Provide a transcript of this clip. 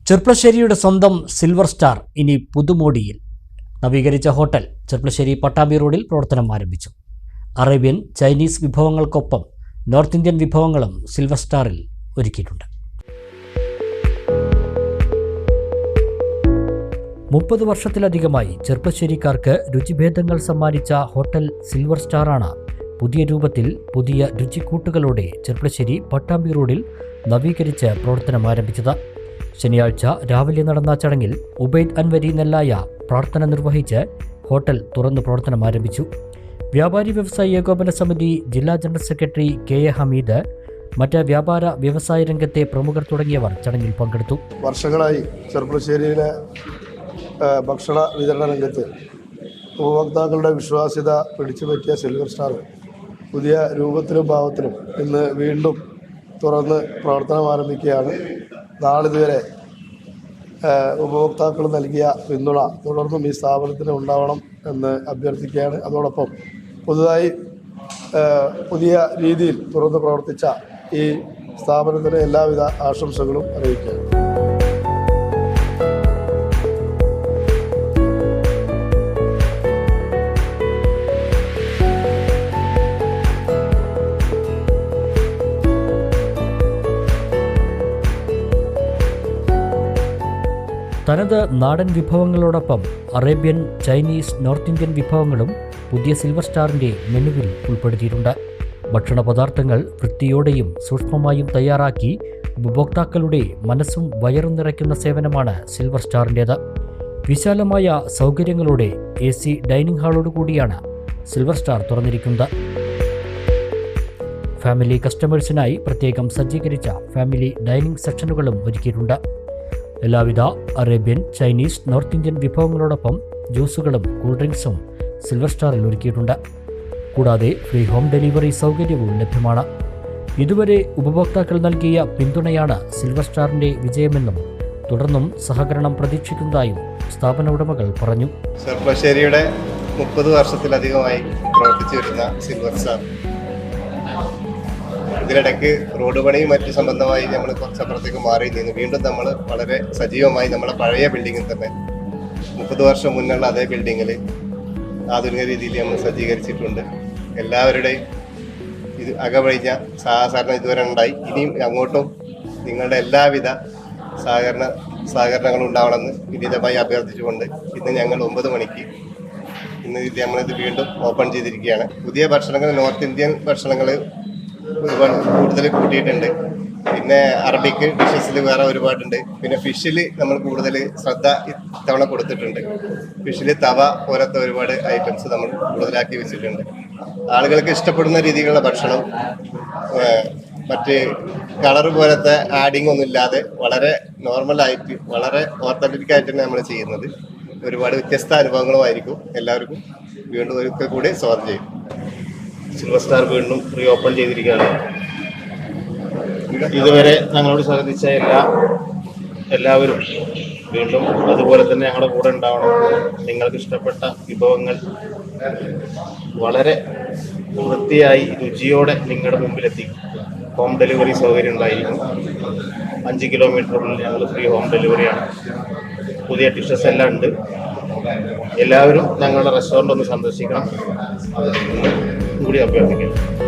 ചെർപ്പളശ്ശേരിയുടെ സ്വന്തം silver star ഇനി പുതുമോടിയിൽ. നവീകരിച്ച ഹോട്ടൽ ചെർപ്പളശ്ശേരി പട്ടാമ്പി റോഡിൽ പ്രവർത്തനം ആരംഭിച്ചു. അറേബ്യൻ, ചൈനീസ് വിഭവങ്ങൾക്കൊപ്പം നോർത്ത് ഇന്ത്യൻ വിഭവങ്ങളും സിൽവർ സ്റ്റാറിൽ ഒരുക്കിയിട്ടുണ്ട്. 30 വർഷത്തിലധികമായി ചെർപ്പളശ്ശേരിക്കാർക്ക് രുചിഭേദങ്ങൾ സമ്മാനിച്ച ഹോട്ടൽ സിൽവർ സ്റ്റാറാണ് പുതിയ രൂപത്തിൽ പുതിയ രുചിക്കൂട്ടുകളോടെ ചെർപ്പളശ്ശേരി പട്ടാമ്പി റോഡിൽ നവീകരിച്ച് പ്രവർത്തനം ആരംഭിച്ചത്. ശനിയാഴ്ച രാവിലെ നടന്ന ചടങ്ങിൽ ഉബൈദ് അൻവരി നെല്ലായ പ്രാർത്ഥന നിർവഹിച്ച് ഹോട്ടൽ തുറന്നു പ്രവർത്തനം ആരംഭിച്ചു. വ്യാപാരി വ്യവസായി ഏകോപന സമിതി ജില്ലാ general secretary K A Hameed, മറ്റ് വ്യാപാര വ്യവസായ രംഗത്തെ പ്രമുഖർ തുടങ്ങിയവർ ചടങ്ങിൽ പങ്കെടുത്തു. വർഷങ്ങളായി ചെർപ്പളശ്ശേരിയിലെ ഭക്ഷണ വിതരണ രംഗത്ത് ഉപഭോക്താക്കളുടെ വിശ്വാസ്യത പിടിച്ചുപറ്റിയ സിൽവർ സ്റ്റാർ പുതിയ രൂപത്തിലും ഭാവത്തിലും ഇന്ന് വീണ്ടും തുറന്ന് പ്രവർത്തനം ആരംഭിക്കുകയാണ്. നാളിതുവരെ ഉപഭോക്താക്കൾ നൽകിയ പിന്തുണ തുടർന്നും ഈ സ്ഥാപനത്തിന് ഉണ്ടാവണം എന്ന് അഭ്യർത്ഥിക്കുകയാണ്. അതോടൊപ്പം പുതുതായി പുതിയ രീതിയിൽ തുറന്ന് പ്രവർത്തിച്ച ഈ സ്ഥാപനത്തിന് എല്ലാവിധ ആശംസകളും അറിയിക്കുകയാണ്. തനത് നാടൻ വിഭവങ്ങളോടൊപ്പം അറേബ്യൻ, ചൈനീസ്, നോർത്ത് ഇന്ത്യൻ വിഭവങ്ങളും പുതിയ സിൽവർ സ്റ്റാറിൻ്റെ മെനുവിൽ ഉൾപ്പെടുത്തിയിട്ടുണ്ട്. ഭക്ഷണ പദാർത്ഥങ്ങൾ വൃത്തിയോടെയും സൂക്ഷ്മമായും തയ്യാറാക്കി ഉപഭോക്താക്കളുടെ മനസ്സും വയറും നിറയ്ക്കുന്ന സേവനമാണ് സിൽവർ സ്റ്റാറിൻ്റേത്. വിശാലമായ സൗകര്യങ്ങളോടെ AC ഡൈനിങ് ഹാളോടുകൂടിയാണ് സിൽവർ സ്റ്റാർ തുറന്നിരിക്കുന്നത്. ഫാമിലി കസ്റ്റമേഴ്സിനായി പ്രത്യേകം സജ്ജീകരിച്ച ഫാമിലി ഡൈനിങ് സെക്ഷനുകളും ഒരുക്കിയിട്ടുണ്ട്. എല്ലാവിധ അറേബ്യൻ, ചൈനീസ്, നോർത്ത് ഇന്ത്യൻ വിഭവങ്ങളോടൊപ്പം ജ്യൂസുകളും കൂൾ ഡ്രിങ്ക്സും സിൽവർ സ്റ്റാറിൽ ഒരുക്കിയിട്ടുണ്ട്. കൂടാതെ ഫ്രീ ഹോം ഡെലിവറി സൗകര്യവും ലഭ്യമാണ്. ഇതുവരെ ഉപഭോക്താക്കൾ നൽകിയ പിന്തുണയാണ് സിൽവർ സ്റ്റാറിൻ്റെ വിജയമെന്നും തുടർന്നും സഹകരണം പ്രതീക്ഷിക്കുന്നതായും സ്ഥാപന ഉടമകൾ പറഞ്ഞു. ചെർപ്പളശ്ശേരിയുടെ 30 വർഷത്തിലധികമായി പ്രവർത്തിച്ചു വരുന്ന സിൽവർ സ്റ്റാർ ഇതിനിടയ്ക്ക് റോഡ് പണിയും മറ്റു സംബന്ധമായി നമ്മൾ കുറച്ചപ്പുറത്തേക്ക് മാറി നിന്ന് വീണ്ടും നമ്മൾ വളരെ സജീവമായി നമ്മളെ പഴയ ബിൽഡിങ്ങിൽ തന്നെ 30 വർഷം മുന്നുള്ള അതേ ബിൽഡിങ്ങിൽ ആധുനിക രീതിയിൽ നമ്മൾ സജ്ജീകരിച്ചിട്ടുണ്ട്. എല്ലാവരുടെയും ഇത് അകവഴിഞ്ഞ സഹകരണം ഇതുവരെ ഉണ്ടായി. ഇനിയും അങ്ങോട്ടും നിങ്ങളുടെ എല്ലാവിധ സഹകരണങ്ങളും ഉണ്ടാവണമെന്ന് വിനീതമായി അഭ്യർത്ഥിച്ചുകൊണ്ട് ഇന്ന് ഞങ്ങൾ 9 മണിക്ക് നമ്മളിത് വീണ്ടും ഓപ്പൺ ചെയ്തിരിക്കുകയാണ്. പുതിയ ഭക്ഷണങ്ങൾ, നോർത്ത് ഇന്ത്യൻ ഭക്ഷണങ്ങൾ ഒരുപാട് കൂടുതൽ കൂട്ടിയിട്ടുണ്ട്. പിന്നെ അറബിക് ഡിഷസിൽ വേറെ ഒരുപാടുണ്ട്. പിന്നെ ഫിഷിൽ നമ്മൾ കൂടുതൽ ശ്രദ്ധ ഇത്തവണ കൊടുത്തിട്ടുണ്ട്. ഫിഷിൽ തവ പോലത്തെ ഒരുപാട് ഐറ്റംസ് നമ്മൾ കൂടുതലാക്കി വെച്ചിട്ടുണ്ട്. ആളുകൾക്ക് ഇഷ്ടപ്പെടുന്ന രീതിയിലുള്ള ഭക്ഷണം, മറ്റ് കളർ പോലത്തെ ആഡിങ് ഒന്നും ഇല്ലാതെ വളരെ നോർമലായിട്ട് വളരെ ഓത്തന്റിക് ആയിട്ടാണ് നമ്മൾ ചെയ്യുന്നത്. ഒരുപാട് വ്യത്യസ്ത അനുഭവങ്ങളുമായിരിക്കും. എല്ലാവർക്കും വീണ്ടും ഒരിക്കൽ കൂടി സ്വാഗതം ചെയ്യും. സിൽവർ സ്റ്റാർ വീണ്ടും റീ ഓപ്പൺ ചെയ്തിരിക്കുകയാണ്. ഇതുവരെ ഞങ്ങളോട് സഹകരിച്ച എല്ലാവരും വീണ്ടും അതുപോലെ തന്നെ ഞങ്ങളുടെ കൂടെ ഉണ്ടാവണം. നിങ്ങൾക്ക് ഇഷ്ടപ്പെട്ട വിഭവങ്ങൾ വളരെ വൃത്തിയായി രുചിയോടെ നിങ്ങളുടെ മുമ്പിലെത്തിക്കും. ഹോം ഡെലിവറി സൗകര്യം ഉണ്ടായിരിക്കും. 5 കിലോമീറ്ററിനുള്ളിൽ ഞങ്ങൾ ഫ്രീ ഹോം ഡെലിവറിയാണ്. പുതിയ ഡിഷസ് എല്ലാം ഉണ്ട്. എല്ലാവരും ഞങ്ങളുടെ റെസ്റ്റോറൻ്റ് ഒന്ന് സന്ദർശിക്കണം കൂടി അഭ്യർത്ഥിക്കുന്നു.